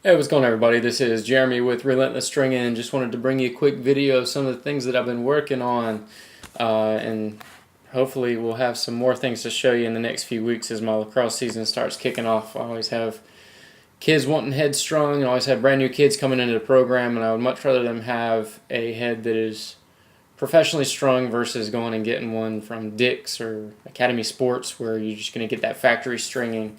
Hey, what's going on, everybody? This is Jeremy with Relentless Stringing, and just wanted to bring you a quick video of some of the things that I've been working on, and hopefully we'll have some more things to show you in the next few weeks as my lacrosse season starts kicking off. I always have kids wanting heads strung, and I always have brand new kids coming into the program, and I would much rather them have a head that is professionally strung versus going and getting one from Dick's or Academy Sports where you're just going to get that factory stringing.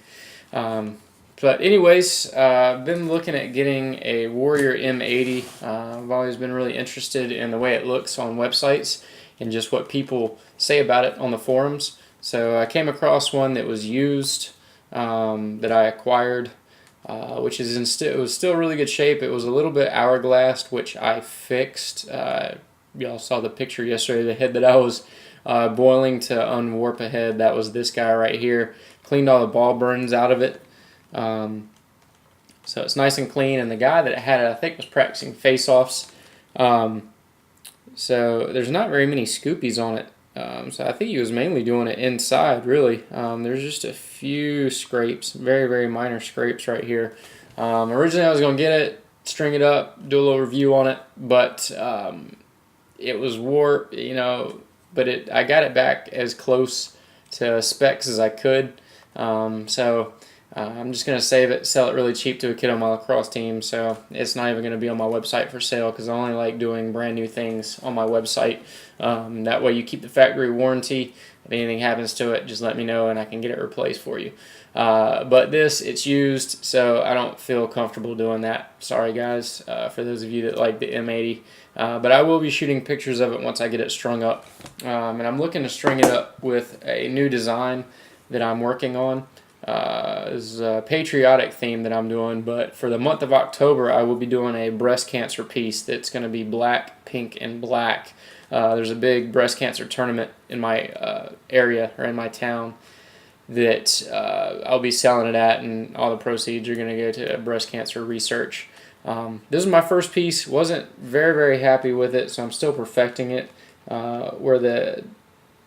Um, but anyways, I've been looking at getting a Warrior M80. I've always been really interested in the way it looks on websites and just what people say about it on the forums. So I came across one that was used, that I acquired, which is it was still really good shape. It was a little bit hourglassed, which I fixed. Y'all saw the picture yesterday. The head that I was boiling to unwarp a head, that was this guy right here. Cleaned all the ball burns out of it. So it's nice and clean, and the guy that had it, I think, was practicing face-offs. So there's not very many scoopies on it. So I think he was mainly doing it inside, really. There's just a few scrapes, very, very minor scrapes right here. Originally I was going to get it, string it up, do a little review on it, but it was warped, but I got it back as close to specs as I could. So I'm just going to save it, sell it really cheap to a kid on my lacrosse team, so it's not even going to be on my website for sale because I only like doing brand new things on my website. That way you keep the factory warranty. If anything happens to it, just let me know and I can get it replaced for you. But it's used, so I don't feel comfortable doing that. Sorry guys, for those of you that like the M80. But I will be shooting pictures of it once I get it strung up. And I'm looking to string it up with a new design that I'm working on. This is a patriotic theme that I'm doing, but for the month of October I will be doing a breast cancer piece that's going to be black, pink, and black. There's a big breast cancer tournament in my area, or in my town, that I'll be selling it at, and all the proceeds are going to go to breast cancer research. This is my first piece. Wasn't very, very happy with it, so I'm still perfecting it. Where the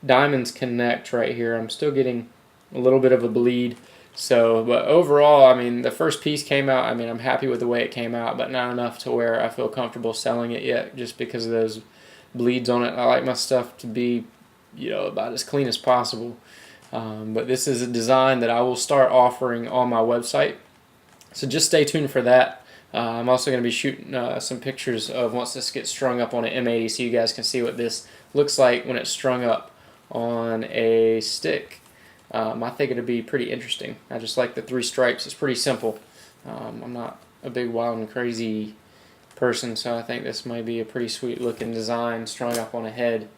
diamonds connect right here, I'm still getting a little bit of a bleed. So, but overall, I mean, the first piece came out. I mean, I'm happy with the way it came out, but not enough to where I feel comfortable selling it yet, just because of those bleeds on it. I like my stuff to be, about as clean as possible. But this is a design that I will start offering on my website. So just stay tuned for that. I'm also going to be shooting some pictures of once this gets strung up on an M80 so you guys can see what this looks like when it's strung up on a stick. I think it'll be pretty interesting. I just like the 3 stripes. It's pretty simple. I'm not a big wild and crazy person, so I think this might be a pretty sweet looking design strung up on a head.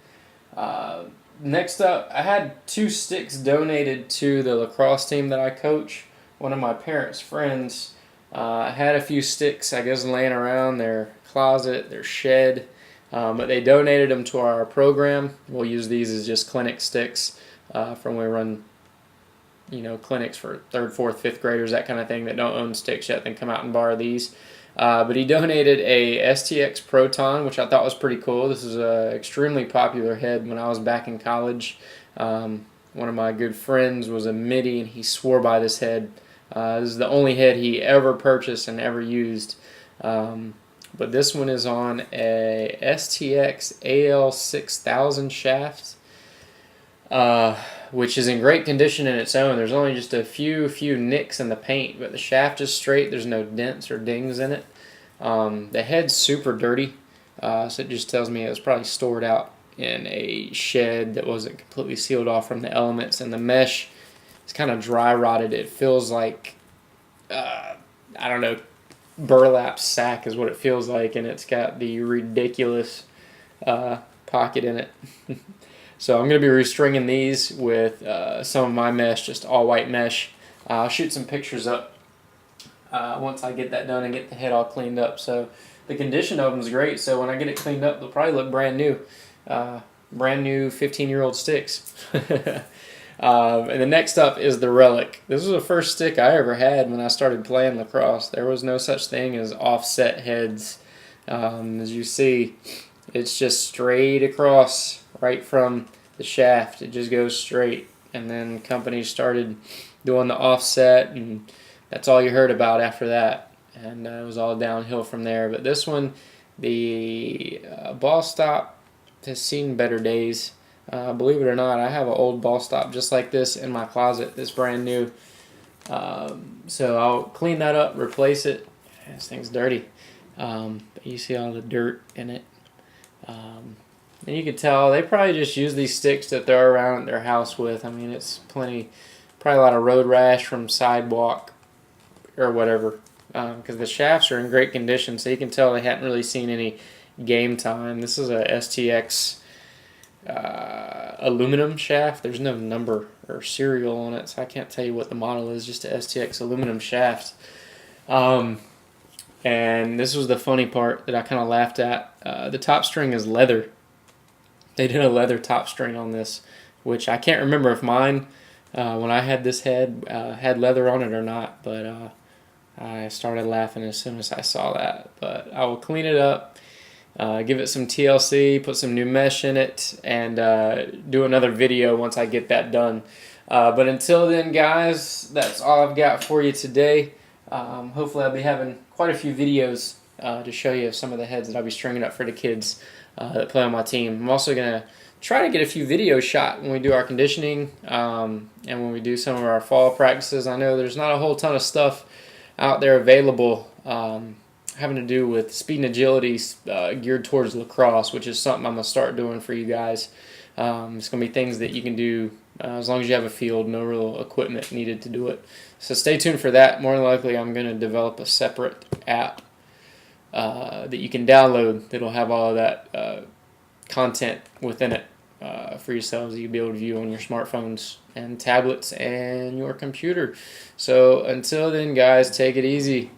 Next up, I had 2 sticks donated to the lacrosse team that I coach. One of my parents' friends had a few sticks, I guess, laying around their closet, their shed, but they donated them to our program. We'll use these as just clinic sticks from when we run clinics for 3rd, 4th, 5th graders, that kind of thing, that don't own sticks yet, then come out and borrow these. But he donated a STX Proton, which I thought was pretty cool. This is an extremely popular head when I was back in college. One of my good friends was a MIDI, and he swore by this head. This is the only head he ever purchased and ever used. But this one is on a STX AL6000 shaft, which is in great condition in its own. There's only just a few nicks in the paint, but the shaft is straight. There's no dents or dings in it. The head's super dirty, so it just tells me it was probably stored out in a shed that wasn't completely sealed off from the elements, and the mesh is kind of dry rotted. It feels like, I don't know, burlap sack is what it feels like, and it's got the ridiculous pocket in it. So I'm going to be restringing these with some of my mesh, just all white mesh. I'll shoot some pictures up once I get that done and get the head all cleaned up. So the condition of them is great, so when I get it cleaned up, they'll probably look brand new. Brand new 15-year-old sticks. And the next up is the Relic. This was the first stick I ever had when I started playing lacrosse. There was no such thing as offset heads. As you see, it's just straight across right from the shaft. It just goes straight. And then companies started doing the offset, and that's all you heard about after that. and it was all downhill from there. But this one, the ball stop has seen better days. Believe it or not, I have an old ball stop just like this in my closet. This brand new. So I'll clean that up, replace it. This thing's dirty. But you see all the dirt in it. And you can tell they probably just use these sticks to throw around at their house with. I mean, it's probably a lot of road rash from sidewalk or whatever. Because the shafts are in great condition, so you can tell they hadn't really seen any game time. This is a STX aluminum shaft. There's no number or serial on it, so I can't tell you what the model is. Just a STX aluminum shaft. And this was the funny part that I kind of laughed at. The top string is leather. They did a leather top string on this, which I can't remember if mine, when I had this head, had leather on it or not. But I started laughing as soon as I saw that. But I will clean it up, give it some TLC, put some new mesh in it, and do another video once I get that done. But until then, guys, that's all I've got for you today. Hopefully I'll be having quite a few videos to show you some of the heads that I'll be stringing up for the kids that play on my team. I'm also going to try to get a few videos shot when we do our conditioning and when we do some of our fall practices. I know there's not a whole ton of stuff out there available having to do with speed and agility geared towards lacrosse, which is something I'm going to start doing for you guys. It's going to be things that you can do as long as you have a field, no real equipment needed to do it. So stay tuned for that. More than likely, I'm going to develop a separate app that you can download that'll have all of that content within it for yourselves that you'll be able to view on your smartphones and tablets and your computer. So until then, guys, take it easy.